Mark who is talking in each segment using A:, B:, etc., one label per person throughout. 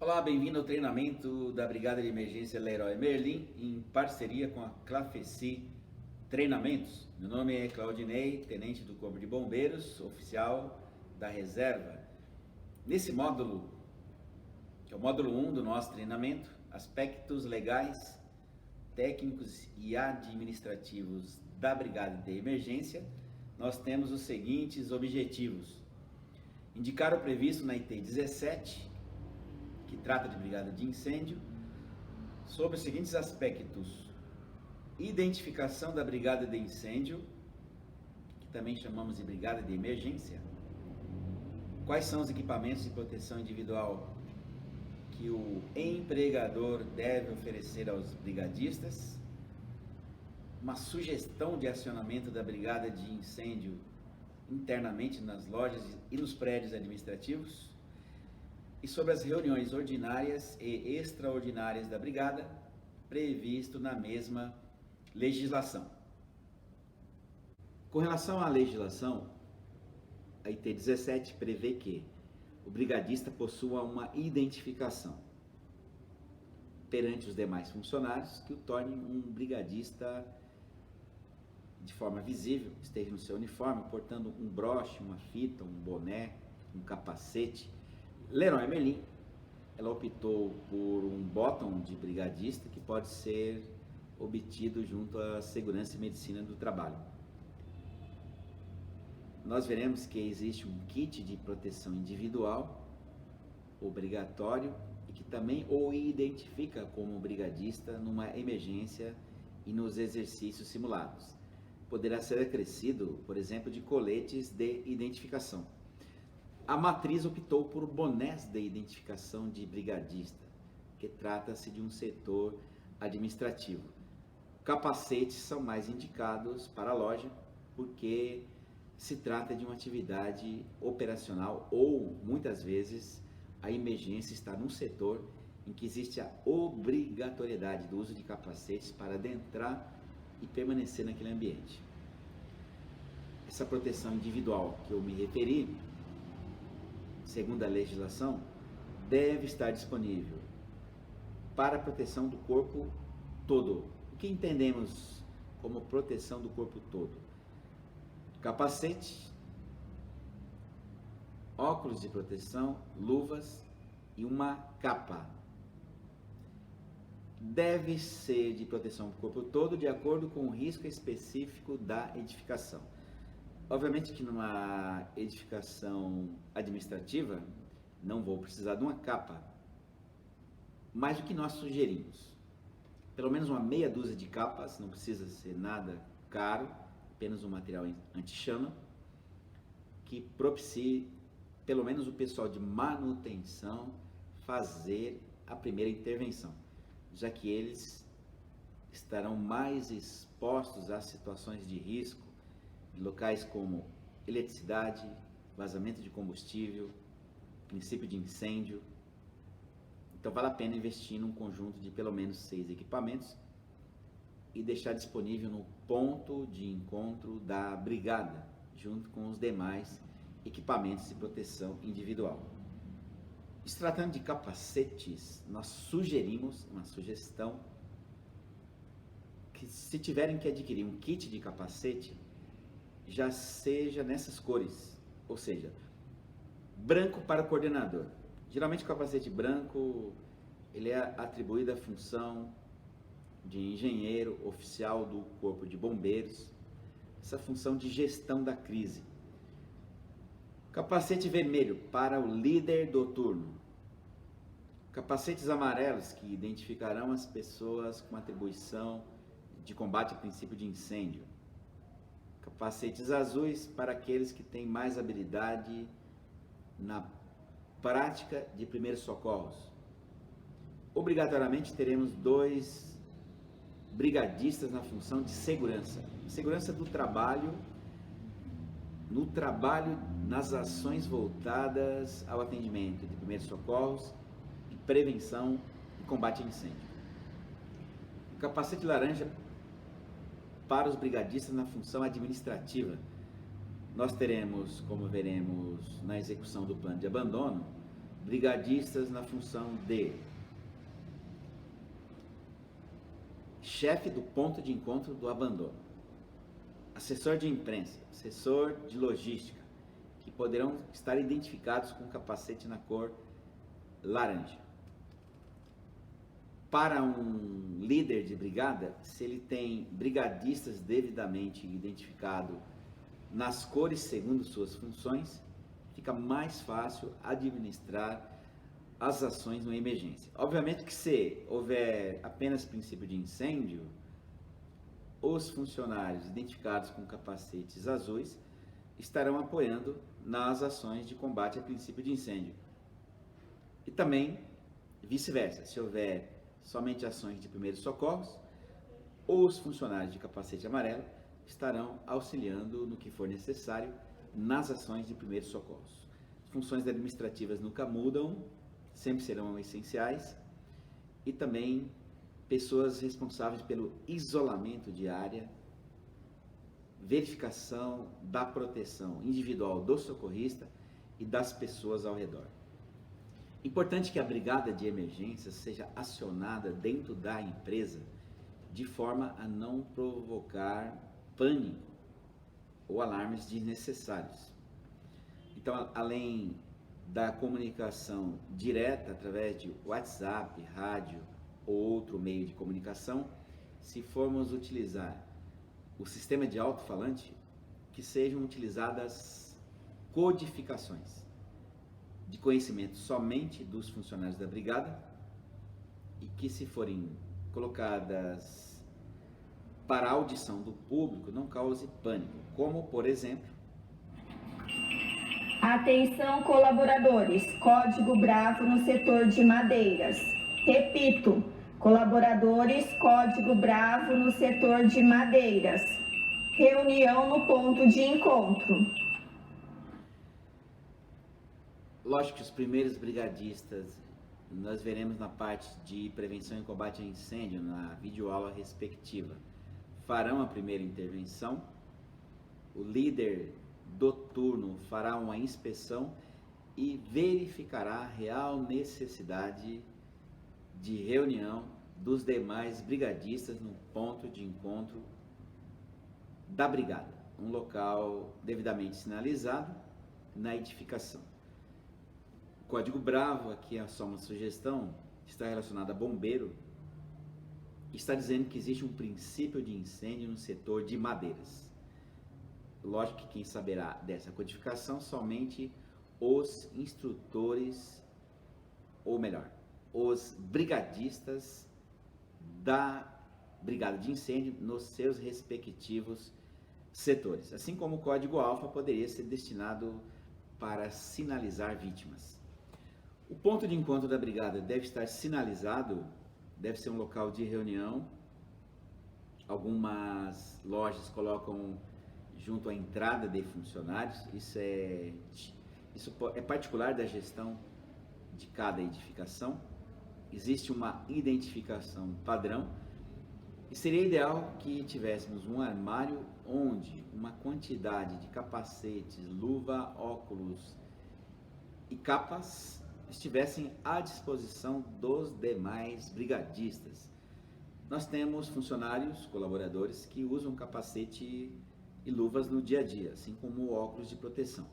A: Olá, bem-vindo ao treinamento da Brigada de Emergência Leroy Merlin, em parceria com a Clafeci Treinamentos. Meu nome é Claudinei, tenente do Corpo de Bombeiros, oficial da reserva. Nesse módulo, que é o módulo 1 do nosso treinamento, aspectos legais, técnicos e administrativos da Brigada de Emergência, nós temos os seguintes objetivos: indicar o previsto na IT 17, que trata de brigada de incêndio, sobre os seguintes aspectos: identificação da brigada de incêndio, que também chamamos de brigada de emergência, quais são os equipamentos de proteção individual que o empregador deve oferecer aos brigadistas, uma sugestão de acionamento da brigada de incêndio internamente nas lojas e nos prédios administrativos, e sobre as reuniões ordinárias e extraordinárias da brigada, previsto na mesma legislação. Com relação à legislação, a IT 17 prevê que o brigadista possua uma identificação perante os demais funcionários que o torne um brigadista de forma visível, esteja no seu uniforme, portando um broche, uma fita, um boné, um capacete. Leroy Merlin, ela optou por um bottom de brigadista que pode ser obtido junto à Segurança e Medicina do Trabalho. Nós veremos que existe um kit de proteção individual obrigatório e que também o identifica como brigadista numa emergência e nos exercícios simulados. Poderá ser acrescido, por exemplo, de coletes de identificação. A matriz optou por bonés de identificação de brigadista, que trata-se de um setor administrativo. Capacetes são mais indicados para a loja, porque se trata de uma atividade operacional ou, muitas vezes, a emergência está num setor em que existe a obrigatoriedade do uso de capacetes para adentrar e permanecer naquele ambiente. Essa proteção individual que eu me referi, segundo a legislação, deve estar disponível para a proteção do corpo todo. O que entendemos como proteção do corpo todo? Capacete, óculos de proteção, luvas e uma capa. Deve ser de proteção do corpo todo de acordo com o risco específico da edificação. Obviamente que numa edificação administrativa não vou precisar de uma capa, mas o que nós sugerimos? Pelo menos uma meia dúzia de capas, não precisa ser nada caro, apenas um material anti-chama, que propicie pelo menos o pessoal de manutenção fazer a primeira intervenção, já que eles estarão mais expostos a situações de risco em locais como eletricidade, vazamento de combustível, princípio de incêndio. Então vale a pena investir num conjunto de pelo menos 6 equipamentos e deixar disponível no ponto de encontro da brigada, junto com os demais equipamentos de proteção individual. Se tratando de capacetes, nós sugerimos uma sugestão que, se tiverem que adquirir um kit de capacete, já seja nessas cores, ou seja, branco para o coordenador. Geralmente o capacete branco ele é atribuído à função de engenheiro oficial do Corpo de Bombeiros, essa função de gestão da crise. Capacete vermelho para o líder do turno. Capacetes amarelos que identificarão as pessoas com atribuição de combate ao princípio de incêndio. Capacetes azuis para aqueles que têm mais habilidade na prática de primeiros socorros. Obrigatoriamente teremos 2 brigadistas na função de segurança. Segurança do trabalho, no trabalho, nas ações voltadas ao atendimento de primeiros socorros, de prevenção e combate a incêndio. Capacete laranja para os brigadistas na função administrativa. Nós teremos, como veremos na execução do plano de abandono, brigadistas na função de chefe do ponto de encontro do abandono, assessor de imprensa, assessor de logística, que poderão estar identificados com capacete na cor laranja. Para um líder de brigada, se ele tem brigadistas devidamente identificados nas cores segundo suas funções, fica mais fácil administrar as ações numa emergência. Obviamente que se houver apenas princípio de incêndio, os funcionários identificados com capacetes azuis estarão apoiando nas ações de combate a princípio de incêndio. E também vice-versa, se houver somente ações de primeiros socorros, os funcionários de capacete amarelo estarão auxiliando no que for necessário nas ações de primeiros socorros. Funções administrativas nunca mudam, sempre serão essenciais, e também pessoas responsáveis pelo isolamento de área, verificação da proteção individual do socorrista e das pessoas ao redor. Importante que a brigada de emergência seja acionada dentro da empresa de forma a não provocar pânico ou alarmes desnecessários. Então, além da comunicação direta através de WhatsApp, rádio ou outro meio de comunicação, se formos utilizar o sistema de alto-falante, que sejam utilizadas codificações de conhecimento somente dos funcionários da brigada e que, se forem colocadas para audição do público, não cause pânico, como, por exemplo:
B: atenção, colaboradores, código bravo no setor de madeiras. Repito, colaboradores, código bravo no setor de madeiras. Reunião no ponto de encontro.
A: Lógico que os primeiros brigadistas nós veremos na parte de prevenção e combate a incêndio, na videoaula respectiva. Farão a primeira intervenção, o líder do turno fará uma inspeção e verificará a real necessidade de reunião dos demais brigadistas no ponto de encontro da brigada, um local devidamente sinalizado na edificação. O código bravo, aqui é só uma sugestão, está relacionado a bombeiro, está dizendo que existe um princípio de incêndio no setor de madeiras. Lógico que quem saberá dessa codificação somente os instrutores, ou melhor, os brigadistas da brigada de incêndio nos seus respectivos setores. Assim como o código alfa poderia ser destinado para sinalizar vítimas. O ponto de encontro da brigada deve estar sinalizado, deve ser um local de reunião. Algumas lojas colocam junto à entrada de funcionários, isso é particular da gestão de cada edificação. Existe uma identificação padrão e seria ideal que tivéssemos um armário onde uma quantidade de capacetes, luva, óculos e capas estivessem à disposição dos demais brigadistas. Nós temos funcionários, colaboradores que usam capacete e luvas no dia a dia, assim como óculos de proteção.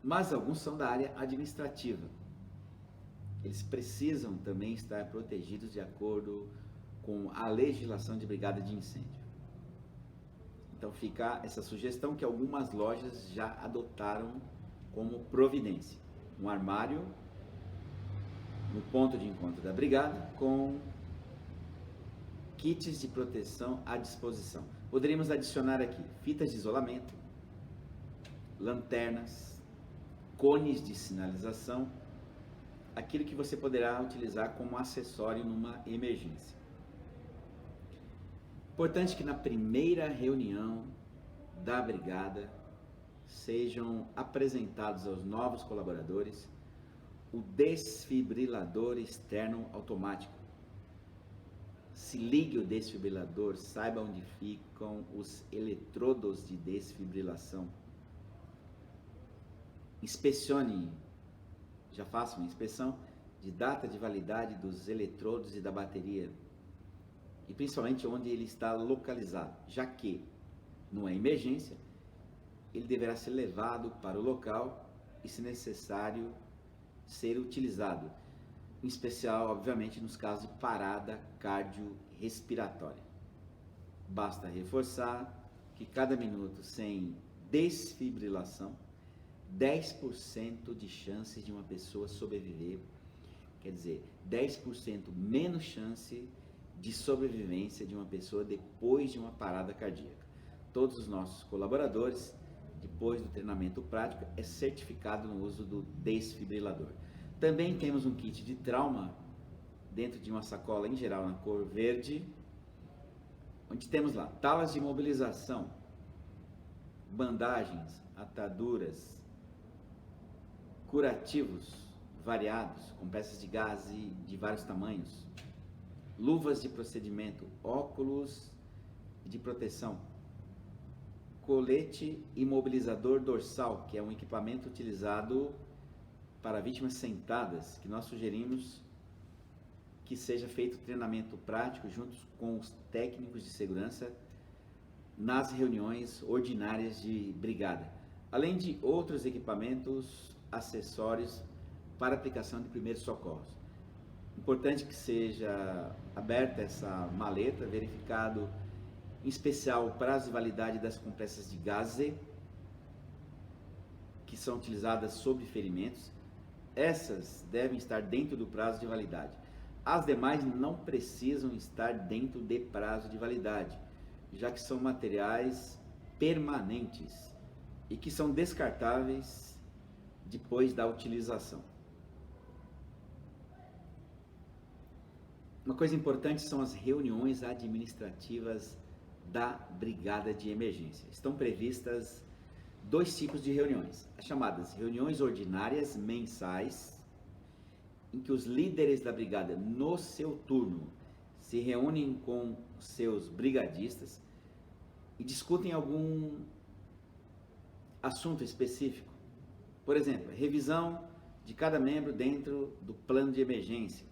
A: Mas alguns são da área administrativa. Eles precisam também estar protegidos de acordo com a legislação de brigada de incêndio. Então fica essa sugestão que algumas lojas já adotaram como providência. Um armário no ponto de encontro da brigada com kits de proteção à disposição. Poderíamos adicionar aqui fitas de isolamento, lanternas, cones de sinalização, aquilo que você poderá utilizar como acessório numa emergência. Importante que na primeira reunião da brigada sejam apresentados aos novos colaboradores o desfibrilador externo automático. Se ligue o desfibrilador, saiba onde ficam os eletrodos de desfibrilação. Inspecione já faça uma inspeção de data de validade dos eletrodos e da bateria, e principalmente onde ele está localizado, já que não é emergência, ele deverá ser levado para o local e, se necessário, ser utilizado, em especial, obviamente, nos casos de parada cardiorrespiratória. Basta reforçar que cada minuto sem desfibrilação, 10% de chances de uma pessoa sobreviver, quer dizer, 10% menos chance de sobrevivência de uma pessoa depois de uma parada cardíaca. Todos os nossos colaboradores, depois do treinamento prático, é certificado no uso do desfibrilador. Também temos um kit de trauma dentro de uma sacola, em geral na cor verde, onde temos lá talas de imobilização, bandagens, ataduras, curativos variados, com peças de gaze de vários tamanhos, luvas de procedimento, óculos de proteção, colete imobilizador dorsal, que é um equipamento utilizado para vítimas sentadas, que nós sugerimos que seja feito treinamento prático junto com os técnicos de segurança nas reuniões ordinárias de brigada, além de outros equipamentos, acessórios para aplicação de primeiros socorros. Importante que seja aberta essa maleta, verificado em especial o prazo de validade das compressas de gaze que são utilizadas sobre ferimentos. Essas devem estar dentro do prazo de validade. As demais não precisam estar dentro de prazo de validade, já que são materiais permanentes e que são descartáveis depois da utilização. Uma coisa importante são as reuniões administrativas da Brigada de Emergência. Estão previstas 2 tipos de reuniões, as chamadas reuniões ordinárias mensais, em que os líderes da brigada, no seu turno, se reúnem com seus brigadistas e discutem algum assunto específico. Por exemplo, revisão de cada membro dentro do plano de emergência,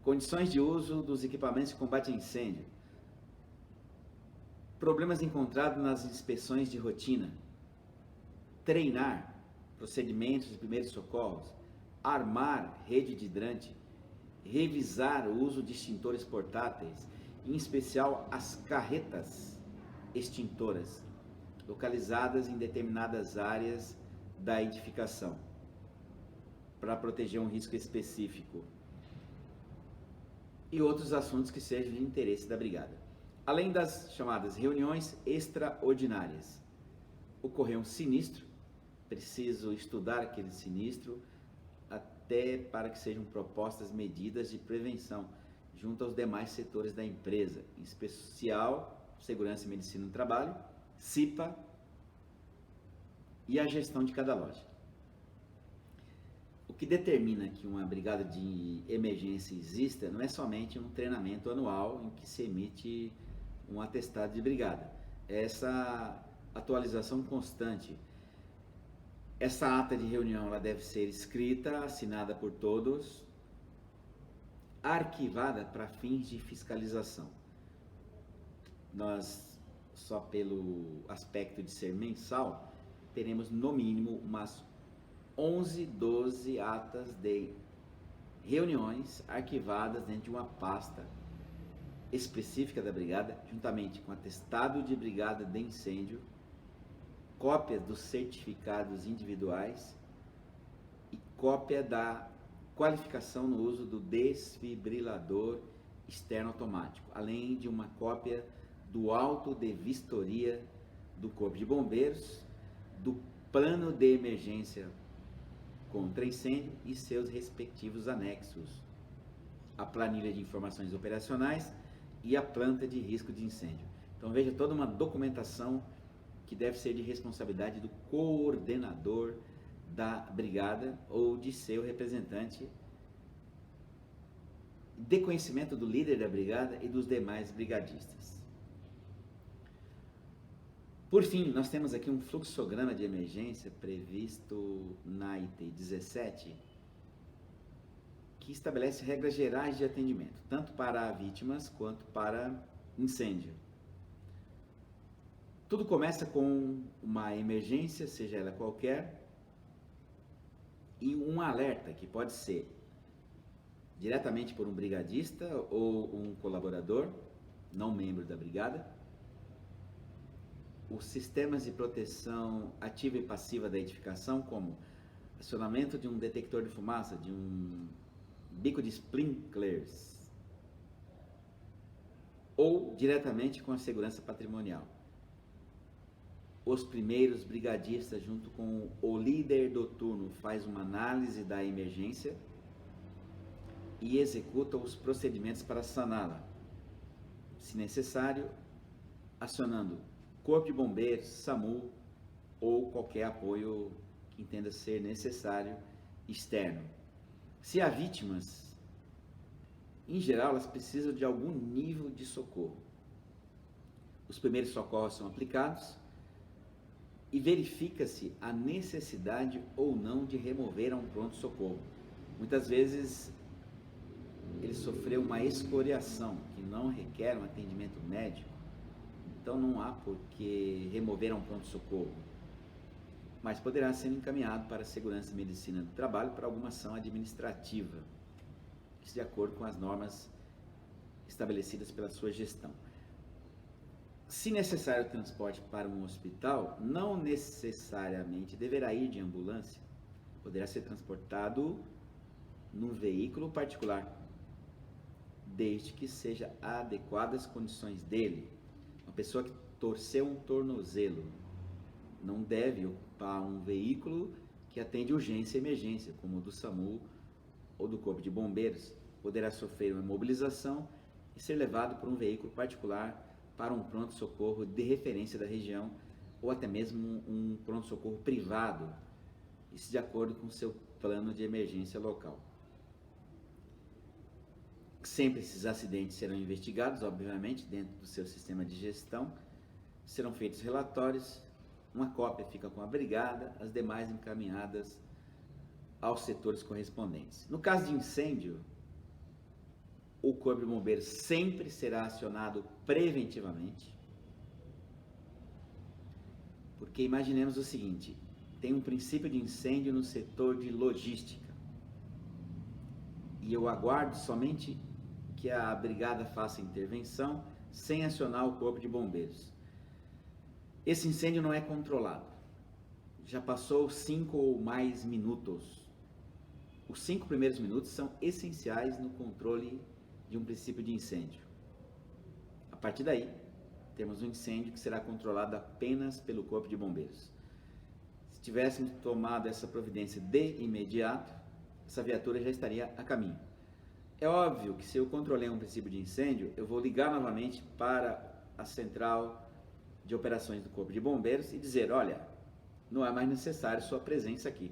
A: condições de uso dos equipamentos de combate a incêndio, problemas encontrados nas inspeções de rotina, treinar procedimentos de primeiros socorros, armar rede de hidrante, revisar o uso de extintores portáteis, em especial as carretas extintoras, localizadas em determinadas áreas da edificação, para proteger um risco específico, e outros assuntos que sejam de interesse da brigada. Além das chamadas reuniões extraordinárias, ocorreu um sinistro, preciso estudar aquele sinistro, até para que sejam propostas medidas de prevenção junto aos demais setores da empresa, em especial Segurança e Medicina no Trabalho, CIPA e a gestão de cada loja. O que determina que uma brigada de emergência exista não é somente um treinamento anual em que se emite um atestado de brigada. É essa atualização constante. Essa ata de reunião ela deve ser escrita, assinada por todos, arquivada para fins de fiscalização. Nós, só pelo aspecto de ser mensal, teremos no mínimo umas 11, 12 atas de reuniões arquivadas dentro de uma pasta específica da brigada, juntamente com atestado de brigada de incêndio, cópias dos certificados individuais e cópia da qualificação no uso do desfibrilador externo automático, além de uma cópia do auto de vistoria do Corpo de Bombeiros, do plano de emergência contra incêndio e seus respectivos anexos, a planilha de informações operacionais e a planta de risco de incêndio. Então veja toda uma documentação que deve ser de responsabilidade do coordenador da brigada ou de seu representante, de conhecimento do líder da brigada e dos demais brigadistas. Por fim, nós temos aqui um fluxograma de emergência previsto na IT 17, que estabelece regras gerais de atendimento, tanto para vítimas quanto para incêndio. Tudo começa com uma emergência, seja ela qualquer, e um alerta que pode ser diretamente por um brigadista ou um colaborador, não membro da brigada. Os sistemas de proteção ativa e passiva da edificação, como acionamento de um detector de fumaça, de um bico de sprinklers, ou diretamente com a segurança patrimonial. Os primeiros brigadistas, junto com o líder do turno, faz uma análise da emergência e executa os procedimentos para saná-la, se necessário, acionando Corpo de Bombeiros, SAMU ou qualquer apoio que entenda ser necessário externo. Se há vítimas, em geral, elas precisam de algum nível de socorro. Os primeiros socorros são aplicados e verifica-se a necessidade ou não de remover a um pronto-socorro. Muitas vezes ele sofreu uma escoriação que não requer um atendimento médico, então não há por que remover a um pronto-socorro, mas poderá ser encaminhado para a Segurança e Medicina do Trabalho para alguma ação administrativa, de acordo com as normas estabelecidas pela sua gestão. Se necessário o transporte para um hospital, não necessariamente deverá ir de ambulância, poderá ser transportado num veículo particular, desde que seja adequadas as condições dele. Uma pessoa que torceu um tornozelo não deve ocupar um veículo que atende urgência e emergência, como o do SAMU ou do Corpo de Bombeiros. Poderá sofrer uma imobilização e ser levado por um veículo particular para um pronto-socorro de referência da região ou até mesmo um pronto-socorro privado, isso de acordo com o seu plano de emergência local. Sempre esses acidentes serão investigados, obviamente, dentro do seu sistema de gestão, serão feitos relatórios, uma cópia fica com a brigada, as demais encaminhadas aos setores correspondentes. No caso de incêndio, o Corpo de Bombeiros sempre será acionado preventivamente, porque imaginemos o seguinte, tem um princípio de incêndio no setor de logística, e eu aguardo somente que a brigada faça intervenção sem acionar o Corpo de Bombeiros. Esse incêndio não é controlado, já passou 5 ou mais minutos. Os 5 primeiros minutos são essenciais no controle de um princípio de incêndio. A partir daí, temos um incêndio que será controlado apenas pelo Corpo de Bombeiros. Se tivéssemos tomado essa providência de imediato, essa viatura já estaria a caminho. É óbvio que se eu controlei um princípio de incêndio, eu vou ligar novamente para a central de operações do Corpo de Bombeiros e dizer, olha, não é mais necessário sua presença aqui.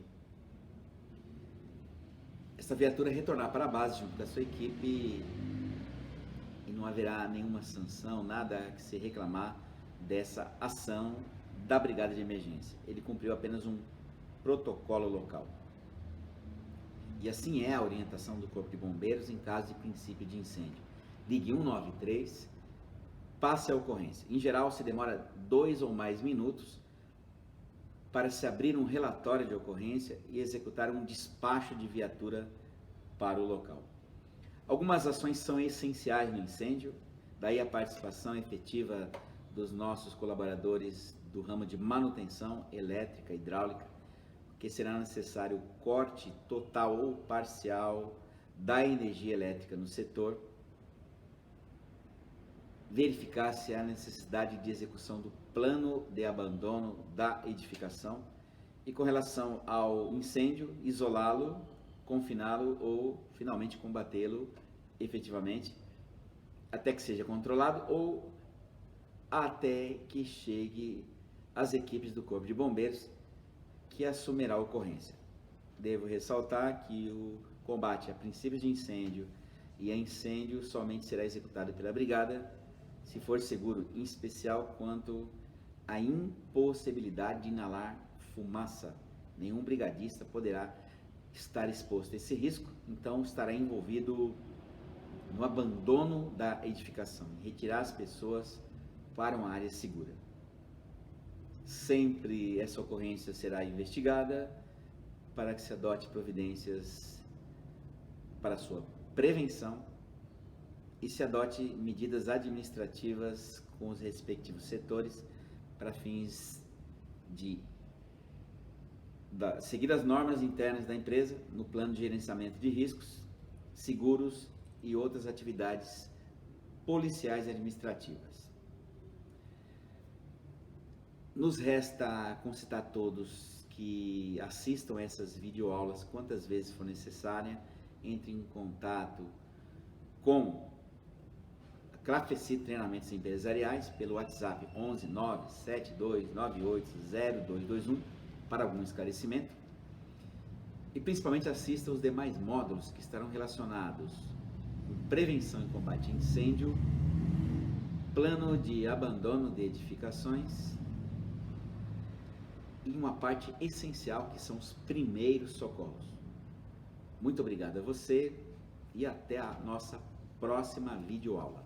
A: Essa viatura retornar para a base junto da sua equipe e não haverá nenhuma sanção, nada que se reclamar dessa ação da Brigada de Emergência. Ele cumpriu apenas um protocolo local. E assim é a orientação do Corpo de Bombeiros em caso de princípio de incêndio. Ligue 193, passe a ocorrência. Em geral, se demora 2 ou mais minutos para se abrir um relatório de ocorrência e executar um despacho de viatura para o local. Algumas ações são essenciais no incêndio, daí a participação efetiva dos nossos colaboradores do ramo de manutenção elétrica e hidráulica, que será necessário o corte total ou parcial da energia elétrica no setor, verificar se há necessidade de execução do plano de abandono da edificação e, com relação ao incêndio, isolá-lo, confiná-lo ou finalmente combatê-lo efetivamente até que seja controlado ou até que chegue às equipes do Corpo de Bombeiros que assumirá a ocorrência. Devo ressaltar que o combate a princípios de incêndio e a incêndio somente será executado pela brigada se for seguro, em especial quanto a impossibilidade de inalar fumaça. Nenhum brigadista poderá estar exposto a esse risco, então estará envolvido no abandono da edificação, retirar as pessoas para uma área segura. Sempre essa ocorrência será investigada para que se adote providências para sua prevenção e se adote medidas administrativas com os respectivos setores para fins de seguir as normas internas da empresa no plano de gerenciamento de riscos, seguros e outras atividades policiais e administrativas. Nos resta concitar todos que assistam essas videoaulas quantas vezes for necessária, entre em contato com a Clafeci Treinamentos Empresariais pelo WhatsApp 11 97298 0221 para algum esclarecimento e principalmente assista os demais módulos que estarão relacionados com prevenção e combate a incêndio, plano de abandono de edificações e uma parte essencial que são os primeiros socorros. Muito obrigado a você e até a nossa próxima videoaula.